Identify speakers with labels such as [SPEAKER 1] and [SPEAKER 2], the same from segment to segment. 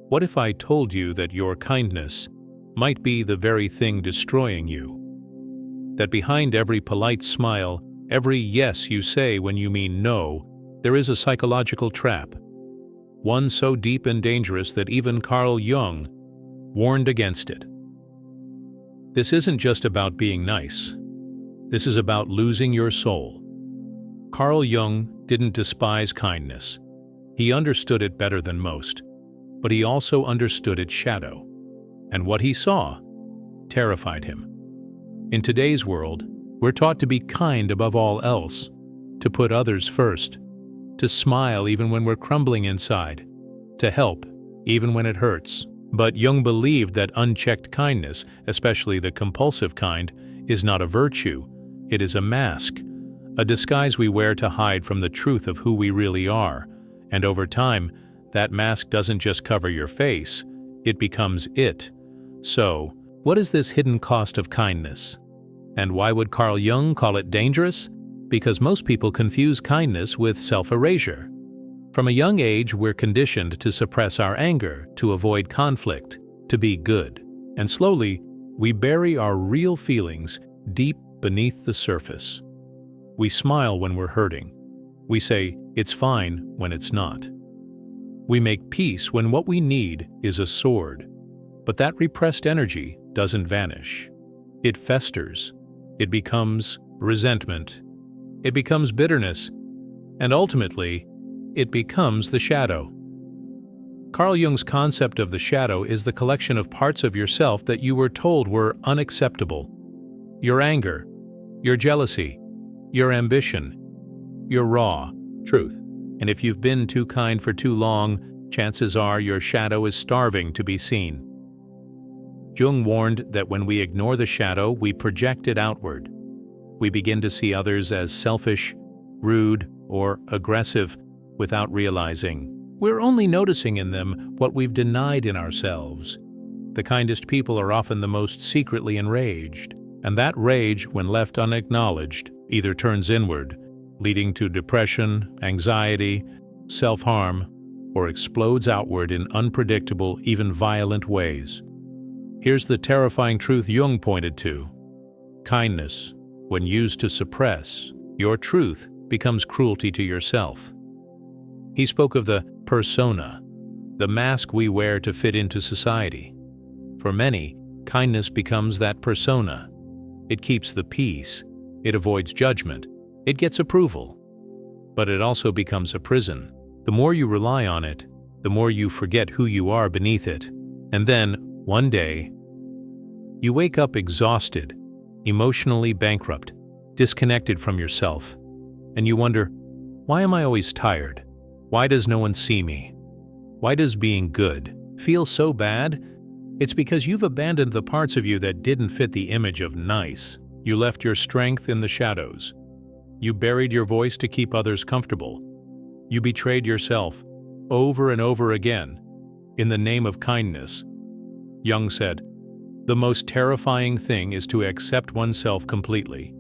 [SPEAKER 1] What if I told you that your kindness might be the very thing destroying you? That behind every polite smile, every yes you say when you mean no, there is a psychological trap. One so deep and dangerous that even Carl Jung warned against it. This isn't just about being nice. This is about losing your soul. Carl Jung didn't despise kindness. He understood it better than most, but he also understood its shadow. And what he saw terrified him. In today's world, we're taught to be kind above all else, to put others first, to smile even when we're crumbling inside, to help even when it hurts. But Jung believed that unchecked kindness, especially the compulsive kind, is not a virtue. It is a mask, a disguise we wear to hide from the truth of who we really are. And over time, that mask doesn't just cover your face, it becomes it. So, what is this hidden cost of kindness? And why would Carl Jung call it dangerous? Because most people confuse kindness with self-erasure. From a young age, we're conditioned to suppress our anger, to avoid conflict, to be good. And slowly, we bury our real feelings deep beneath the surface. We smile when we're hurting. We say, "It's fine," when it's not. We make peace when what we need is a sword. But that repressed energy doesn't vanish. It festers. It becomes resentment. It becomes bitterness. And ultimately, it becomes the shadow. Carl Jung's concept of the shadow is the collection of parts of yourself that you were told were unacceptable. Your anger, your jealousy, your ambition, your raw truth. And if you've been too kind for too long, chances are your shadow is starving to be seen. Jung warned that when we ignore the shadow, we project it outward. We begin to see others as selfish, rude, or aggressive without realizing we're only noticing in them what we've denied in ourselves. The kindest people are often the most secretly enraged, and that rage, when left unacknowledged, either turns inward, leading to depression, anxiety, self-harm, or explodes outward in unpredictable, even violent ways. Here's the terrifying truth Jung pointed to. Kindness, when used to suppress your truth, becomes cruelty to yourself. He spoke of the persona, the mask we wear to fit into society. For many, kindness becomes that persona. It keeps the peace, it avoids judgment, it gets approval. But it also becomes a prison. The more you rely on it, the more you forget who you are beneath it. And then, one day, you wake up exhausted, emotionally bankrupt, disconnected from yourself, and you wonder, why am I always tired? Why does no one see me? Why does being good feel so bad? It's because you've abandoned the parts of you that didn't fit the image of nice. You left your strength in the shadows. You buried your voice to keep others comfortable. You betrayed yourself over and over again in the name of kindness. Jung said, "The most terrifying thing is to accept oneself completely,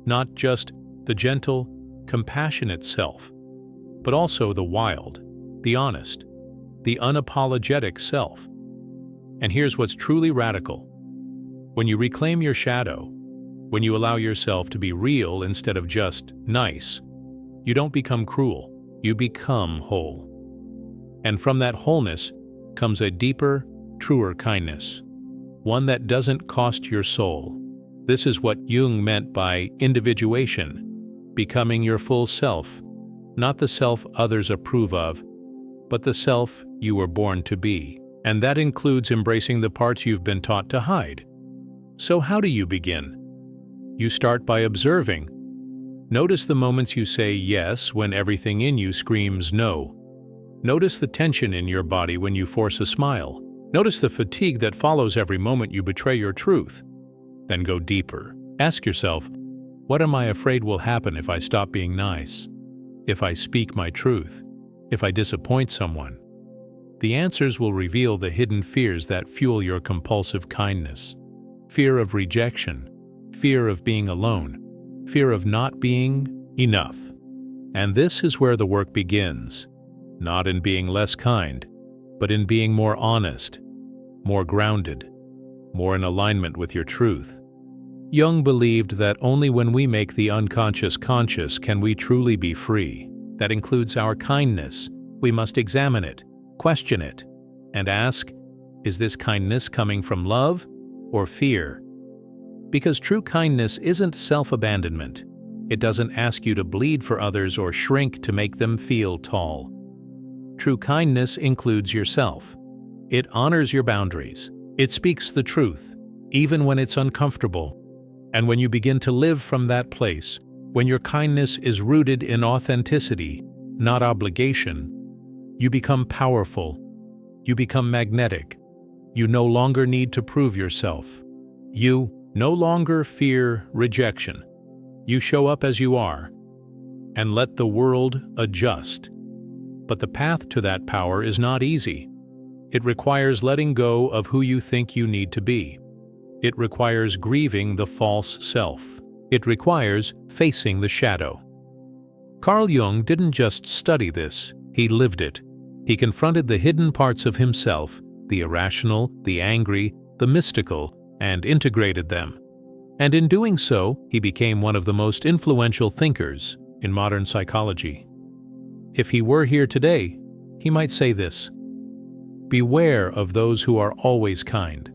[SPEAKER 1] not just the gentle, compassionate self, but also the wild, the honest, the unapologetic self." And here's what's truly radical. When you reclaim your shadow, when you allow yourself to be real instead of just nice, you don't become cruel, you become whole. And from that wholeness comes a deeper, truer kindness, one that doesn't cost your soul. This is what Jung meant by individuation, becoming your full self, not the self others approve of, but the self you were born to be. And that includes embracing the parts you've been taught to hide. So how do you begin? You start by observing. Notice the moments you say yes when everything in you screams no. Notice the tension in your body when you force a smile. Notice the fatigue that follows every moment you betray your truth. Then go deeper. Ask yourself, what am I afraid will happen if I stop being nice? If I speak my truth? If I disappoint someone? The answers will reveal the hidden fears that fuel your compulsive kindness. Fear of rejection, fear of being alone, fear of not being enough. And this is where the work begins, not in being less kind, but in being more honest, more grounded, more in alignment with your truth. Jung believed that only when we make the unconscious conscious can we truly be free. That includes our kindness. We must examine it, question it, and ask, is this kindness coming from love or fear? Because true kindness isn't self-abandonment. It doesn't ask you to bleed for others or shrink to make them feel tall. True kindness includes yourself. It honors your boundaries. It speaks the truth, even when it's uncomfortable. And when you begin to live from that place, when your kindness is rooted in authenticity, not obligation, you become powerful. You become magnetic. You no longer need to prove yourself. You no longer fear rejection. You show up as you are, and let the world adjust. But the path to that power is not easy. It requires letting go of who you think you need to be. It requires grieving the false self. It requires facing the shadow. Carl Jung didn't just study this, he lived it. He confronted the hidden parts of himself, the irrational, the angry, the mystical, and integrated them. And in doing so, he became one of the most influential thinkers in modern psychology. If he were here today, he might say this: beware of those who are always kind,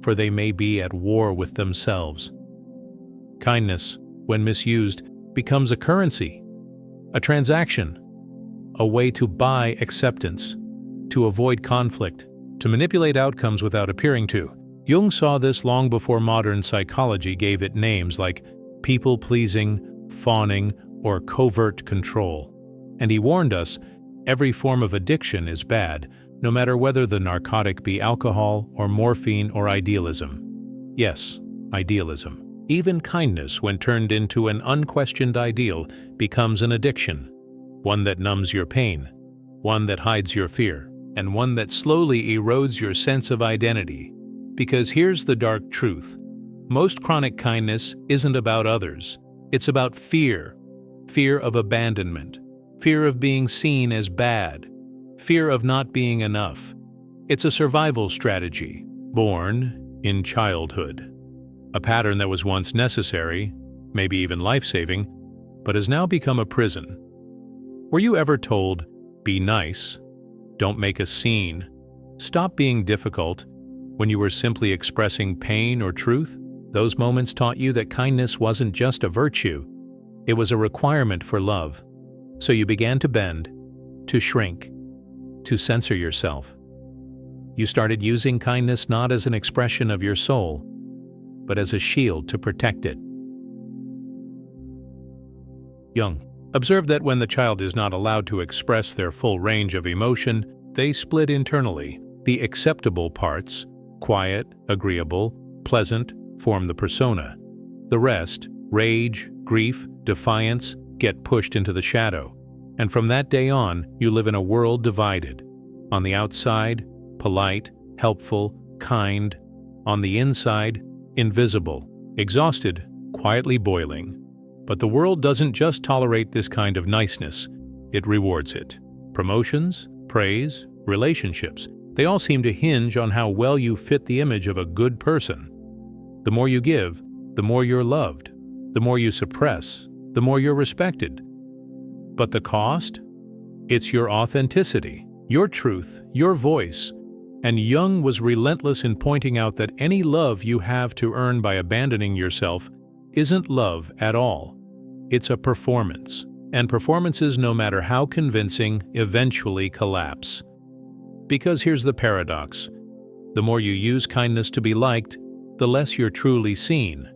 [SPEAKER 1] for they may be at war with themselves. Kindness, when misused, becomes a currency, a transaction, a way to buy acceptance, to avoid conflict, to manipulate outcomes without appearing to. Jung saw this long before modern psychology gave it names like people-pleasing, fawning, or covert control. And he warned us, every form of addiction is bad, no matter whether the narcotic be alcohol or morphine or idealism. Yes, idealism. Even kindness, when turned into an unquestioned ideal, becomes an addiction. One that numbs your pain, one that hides your fear, and one that slowly erodes your sense of identity. Because here's the dark truth. Most chronic kindness isn't about others. It's about fear. Fear of abandonment. Fear of being seen as bad. Fear of not being enough. It's a survival strategy, born in childhood. A pattern that was once necessary, maybe even life-saving, but has now become a prison. Were you ever told, be nice, don't make a scene, stop being difficult, when you were simply expressing pain or truth? Those moments taught you that kindness wasn't just a virtue, it was a requirement for love. So you began to bend, to shrink, to censor yourself. You started using kindness not as an expression of your soul, but as a shield to protect it. Jung observed that when the child is not allowed to express their full range of emotion, they split internally. The acceptable parts, quiet, agreeable, pleasant, form the persona. The rest, rage, grief, defiance, get pushed into the shadow. And from that day on, you live in a world divided. On the outside, polite, helpful, kind. On the inside, invisible, exhausted, quietly boiling. But the world doesn't just tolerate this kind of niceness, it rewards it. Promotions, praise, relationships, they all seem to hinge on how well you fit the image of a good person. The more you give, the more you're loved. The more you suppress, the more you're respected. But the cost? It's your authenticity, your truth, your voice. And Jung was relentless in pointing out that any love you have to earn by abandoning yourself isn't love at all. It's a performance. And performances, no matter how convincing, eventually collapse. Because here's the paradox. The more you use kindness to be liked, the less you're truly seen.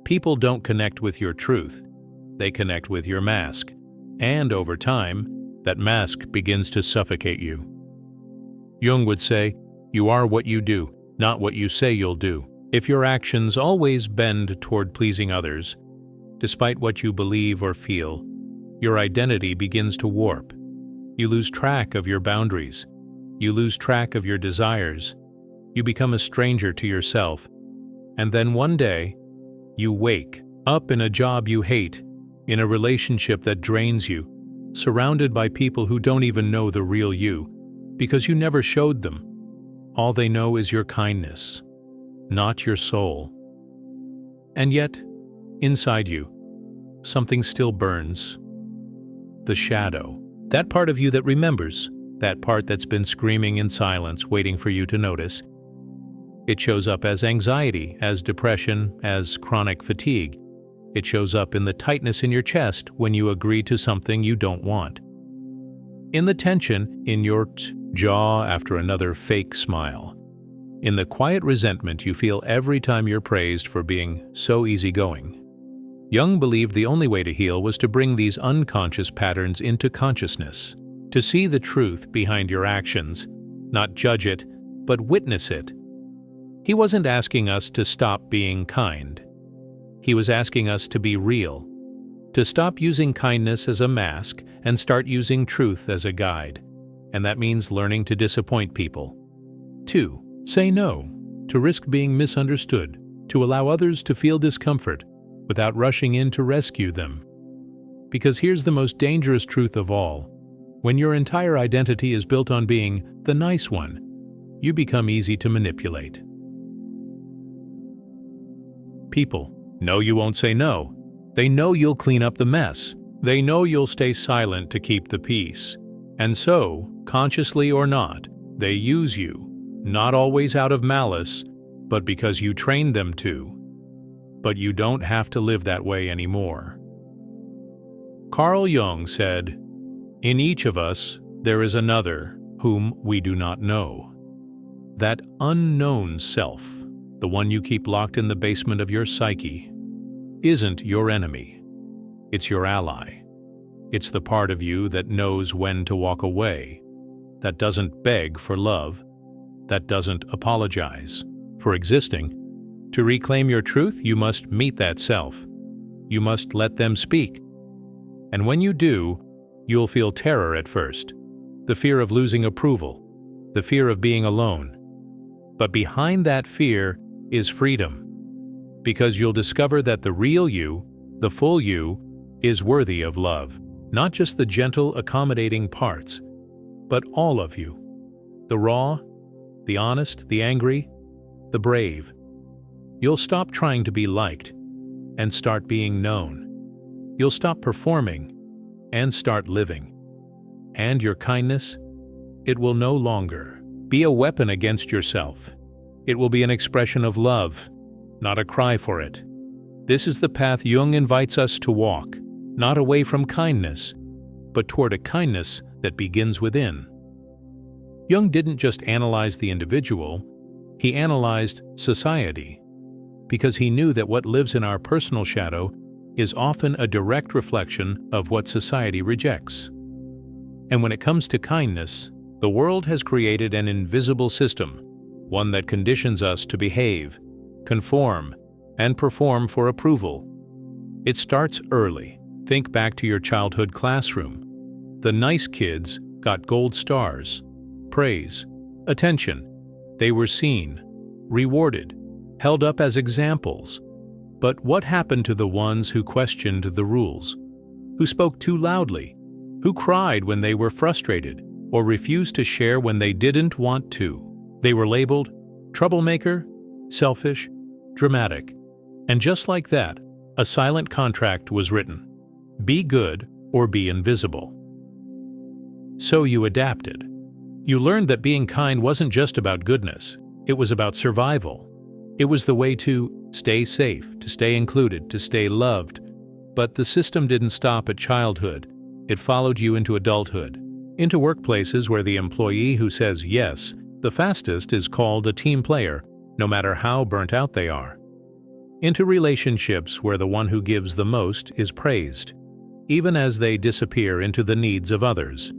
[SPEAKER 1] People don't connect with your truth. They connect with your mask. And over time, that mask begins to suffocate you. Jung would say, you are what you do, not what you say you'll do. If your actions always bend toward pleasing others, despite what you believe or feel, your identity begins to warp. You lose track of your boundaries. You lose track of your desires. You become a stranger to yourself. And then one day, you wake up in a job you hate, in a relationship that drains you, surrounded by people who don't even know the real you, because you never showed them. All they know is your kindness, not your soul. And yet, inside you, something still burns. The shadow. That part of you that remembers, that part that's been screaming in silence, waiting for you to notice. It shows up as anxiety, as depression, as chronic fatigue. It shows up in the tightness in your chest when you agree to something you don't want. In the tension in your jaw after another fake smile. In the quiet resentment you feel every time you're praised for being so easygoing. Jung believed the only way to heal was to bring these unconscious patterns into consciousness, to see the truth behind your actions, not judge it, but witness it. He wasn't asking us to stop being kind. He was asking us to be real, to stop using kindness as a mask and start using truth as a guide. And that means learning to disappoint people. 2. Say no, to risk being misunderstood, to allow others to feel discomfort without rushing in to rescue them. Because here's the most dangerous truth of all. When your entire identity is built on being the nice one, you become easy to manipulate. People know you won't say no. They know you'll clean up the mess. They know you'll stay silent to keep the peace. And so, consciously or not, they use you, not always out of malice, but because you trained them to. But you don't have to live that way anymore. Carl Jung said, "In each of us, there is another whom we do not know." That unknown self, the one you keep locked in the basement of your psyche, isn't your enemy. It's your ally. It's the part of you that knows when to walk away, that doesn't beg for love, that doesn't apologize for existing. To reclaim your truth, you must meet that self. You must let them speak. And when you do, you'll feel terror at first, the fear of losing approval, the fear of being alone. But behind that fear is freedom, because you'll discover that the real you, the full you, is worthy of love. Not just the gentle, accommodating parts, but all of you. The raw, the honest, the angry, the brave. You'll stop trying to be liked and start being known. You'll stop performing and start living. And your kindness, it will no longer be a weapon against yourself. It will be an expression of love, not a cry for it. This is the path Jung invites us to walk, not away from kindness, but toward a kindness that begins within. Jung didn't just analyze the individual, he analyzed society, because he knew that what lives in our personal shadow is often a direct reflection of what society rejects. And when it comes to kindness, the world has created an invisible system, one that conditions us to behave, conform, and perform for approval. It starts early. Think back to your childhood classroom. The nice kids got gold stars, praise, attention. They were seen, rewarded, held up as examples. But what happened to the ones who questioned the rules, who spoke too loudly, who cried when they were frustrated, or refused to share when they didn't want to? They were labeled troublemaker, selfish, dramatic. And just like that, a silent contract was written. Be good or be invisible. So you adapted. You learned that being kind wasn't just about goodness, it was about survival. It was the way to stay safe, to stay included, to stay loved. But the system didn't stop at childhood. It followed you into adulthood, into workplaces where the employee who says yes the fastest is called a team player, no matter how burnt out they are. Into relationships where the one who gives the most is praised, even as they disappear into the needs of others.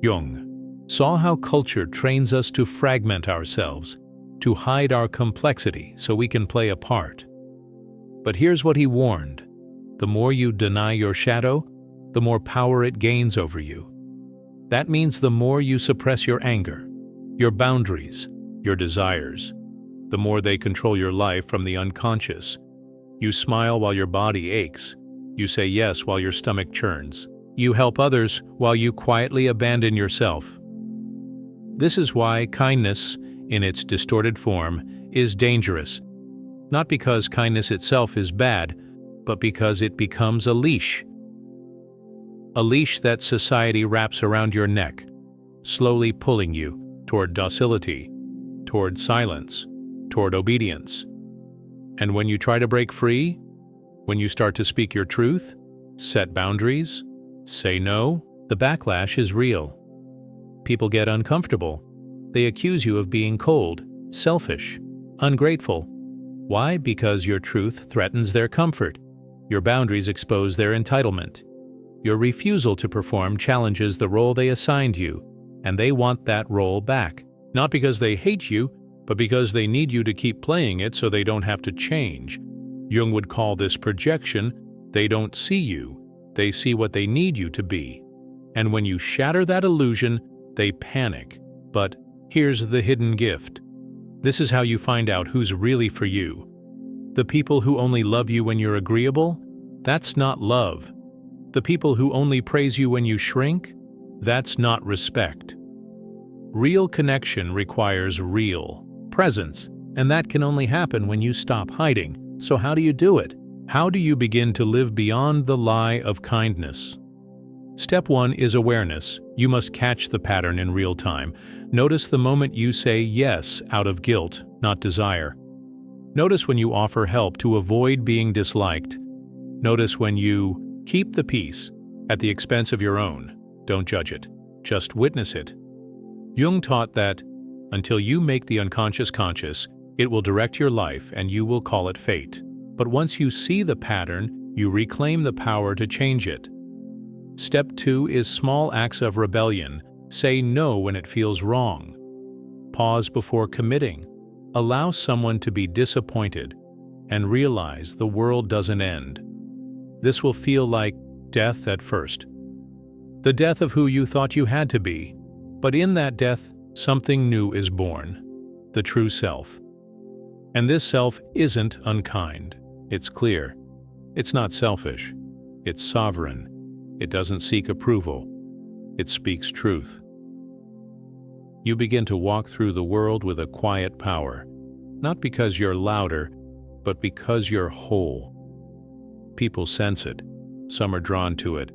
[SPEAKER 1] Jung saw how culture trains us to fragment ourselves, to hide our complexity so we can play a part. But here's what he warned. The more you deny your shadow, the more power it gains over you. That means the more you suppress your anger, your boundaries, your desires, the more they control your life from the unconscious. You smile while your body aches. You say yes while your stomach churns. You help others while you quietly abandon yourself. This is why kindness, in its distorted form, is dangerous. Not because kindness itself is bad, but because it becomes a leash. A leash that society wraps around your neck, slowly pulling you toward docility, toward silence, toward obedience. And when you try to break free, when you start to speak your truth, set boundaries, say no, the backlash is real. People get uncomfortable. They accuse you of being cold, selfish, ungrateful. Why? Because your truth threatens their comfort. Your boundaries expose their entitlement. Your refusal to perform challenges the role they assigned you, and they want that role back. Not because they hate you, but because they need you to keep playing it so they don't have to change. Jung would call this projection. They don't see you. They see what they need you to be. And when you shatter that illusion, they panic. But here's the hidden gift. This is how you find out who's really for you. The people who only love you when you're agreeable? That's not love. The people who only praise you when you shrink? That's not respect. Real connection requires real presence, and that can only happen when you stop hiding. So how do you do it? How do you begin to live beyond the lie of kindness? Step 1 is awareness. You must catch the pattern in real time. Notice the moment you say yes out of guilt, not desire. Notice when you offer help to avoid being disliked. Notice when you keep the peace at the expense of your own. Don't judge it. Just witness it. Jung taught that until you make the unconscious conscious, it will direct your life and you will call it fate. But once you see the pattern, you reclaim the power to change it. Step 2 is small acts of rebellion. Say no when it feels wrong. Pause before committing. Allow someone to be disappointed and realize the world doesn't end. This will feel like death at first. The death of who you thought you had to be. But in that death, something new is born. The true self. And this self isn't unkind. It's clear. It's not selfish. It's sovereign. It doesn't seek approval. It speaks truth. You begin to walk through the world with a quiet power, not because you're louder, but because you're whole. People sense it. Some are drawn to it.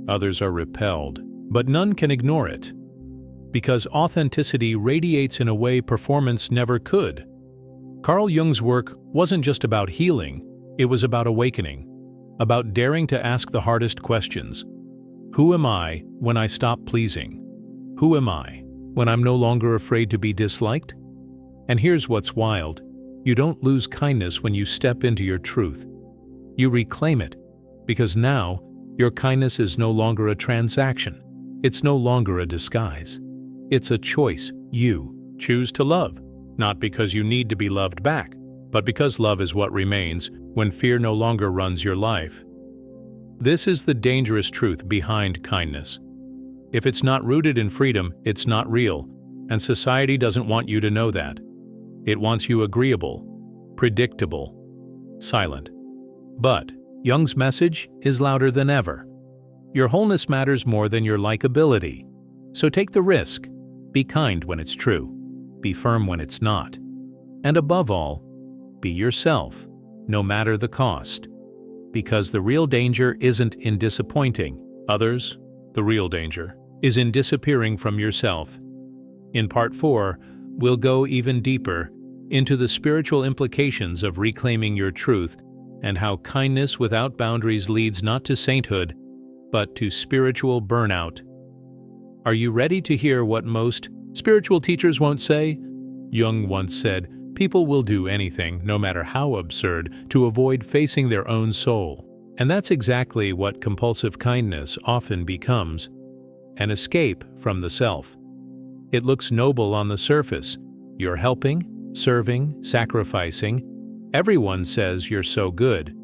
[SPEAKER 1] Others are repelled. But none can ignore it. Because authenticity radiates in a way performance never could. Carl Jung's work wasn't just about healing, it was about awakening, about daring to ask the hardest questions. Who am I when I stop pleasing? Who am I when I'm no longer afraid to be disliked? And here's what's wild. You don't lose kindness when you step into your truth. You reclaim it, because now your kindness is no longer a transaction. It's no longer a disguise. It's a choice. You choose to love, not because you need to be loved back, but because love is what remains when fear no longer runs your life. This is the dangerous truth behind kindness. If it's not rooted in freedom, it's not real, and society doesn't want you to know that. It wants you agreeable, predictable, silent. But Jung's message is louder than ever. Your wholeness matters more than your likability. So take the risk. Be kind when it's true. Be firm when it's not. And above all, be yourself, no matter the cost. Because the real danger isn't in disappointing others. The real danger is in disappearing from yourself. In Part 4, we'll go even deeper into the spiritual implications of reclaiming your truth and how kindness without boundaries leads not to sainthood, but to spiritual burnout. Are you ready to hear what most spiritual teachers won't say? Jung once said, people will do anything, no matter how absurd, to avoid facing their own soul. And that's exactly what compulsive kindness often becomes, an escape from the self. It looks noble on the surface. You're helping, serving, sacrificing. Everyone says you're so good.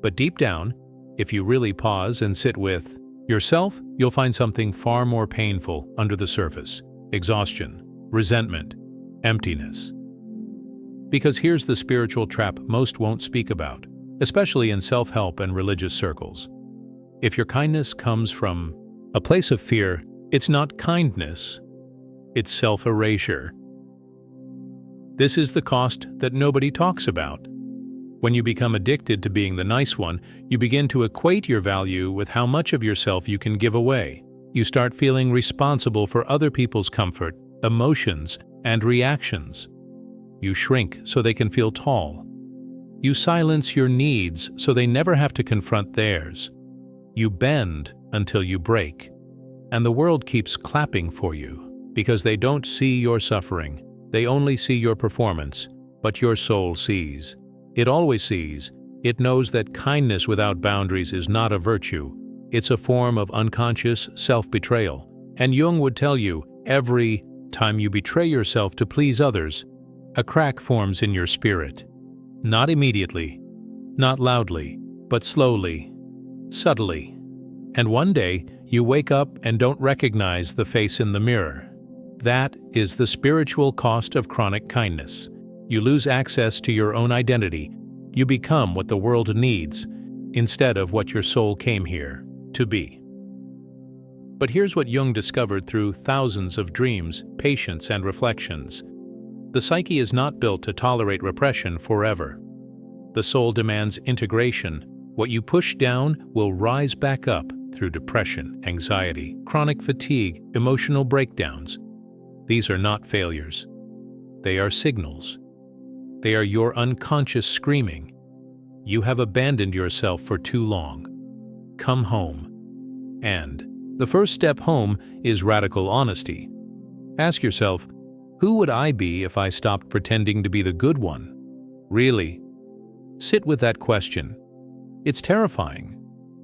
[SPEAKER 1] But deep down, if you really pause and sit with yourself, you'll find something far more painful under the surface: exhaustion, resentment, emptiness. Because here's the spiritual trap most won't speak about, especially in self-help and religious circles. If your kindness comes from a place of fear, it's not kindness. It's self-erasure. This is the cost that nobody talks about. When you become addicted to being the nice one, you begin to equate your value with how much of yourself you can give away. You start feeling responsible for other people's comfort, emotions, and reactions. You shrink so they can feel tall. You silence your needs so they never have to confront theirs. You bend until you break. And the world keeps clapping for you because they don't see your suffering. They only see your performance, but your soul sees. It always sees. It knows that kindness without boundaries is not a virtue. It's a form of unconscious self-betrayal. And Jung would tell you, every time you betray yourself to please others, a crack forms in your spirit. Not immediately, not loudly, but slowly, subtly. And one day, you wake up and don't recognize the face in the mirror. That is the spiritual cost of chronic kindness. You lose access to your own identity. You become what the world needs, instead of what your soul came here to be. But here's what Jung discovered through thousands of dreams, patience, and reflections. The psyche is not built to tolerate repression forever. The soul demands integration. What you push down will rise back up through depression, anxiety, chronic fatigue, emotional breakdowns. These are not failures. They are signals. They are your unconscious screaming. You have abandoned yourself for too long. Come home. And the first step home is radical honesty. Ask yourself, who would I be if I stopped pretending to be the good one? Really? Sit with that question. It's terrifying,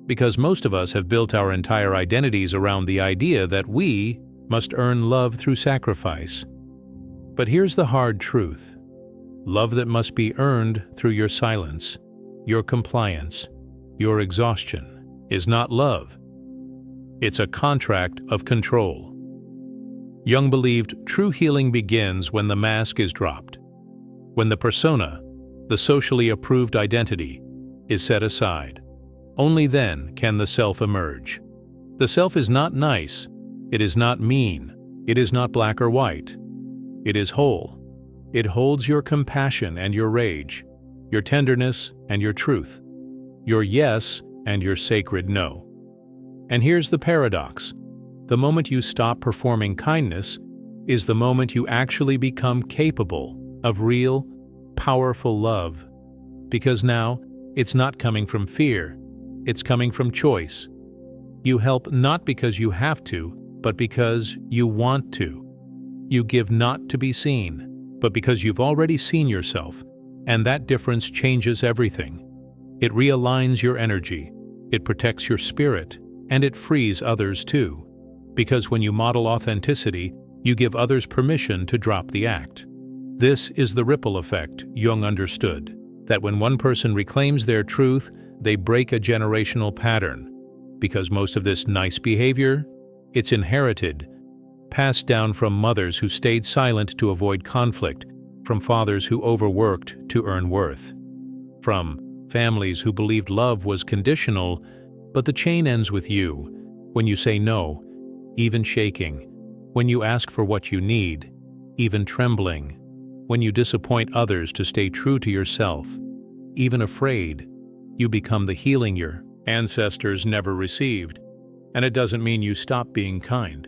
[SPEAKER 1] because most of us have built our entire identities around the idea that we must earn love through sacrifice. But here's the hard truth. Love that must be earned through your silence, your compliance, your exhaustion, is not love. It's a contract of control. Jung believed true healing begins when the mask is dropped, when the persona, the socially approved identity, is set aside. Only then can the self emerge. The self is not nice, it is not mean, it is not black or white. It is whole. It holds your compassion and your rage, your tenderness and your truth, your yes and your sacred no. And here's the paradox. The moment you stop performing kindness is the moment you actually become capable of real, powerful love. Because now, it's not coming from fear, it's coming from choice. You help not because you have to, but because you want to. You give not to be seen, but because you've already seen yourself, and that difference changes everything. It realigns your energy, it protects your spirit, and it frees others too. Because when you model authenticity, you give others permission to drop the act. This is the ripple effect Jung understood, that when one person reclaims their truth, they break a generational pattern. Because most of this nice behavior, it's inherited, passed down from mothers who stayed silent to avoid conflict, from fathers who overworked to earn worth, from families who believed love was conditional, but the chain ends with you, when you say no, even shaking, when you ask for what you need, even trembling, when you disappoint others to stay true to yourself, even afraid. You become the healing your ancestors never received. And it doesn't mean you stop being kind.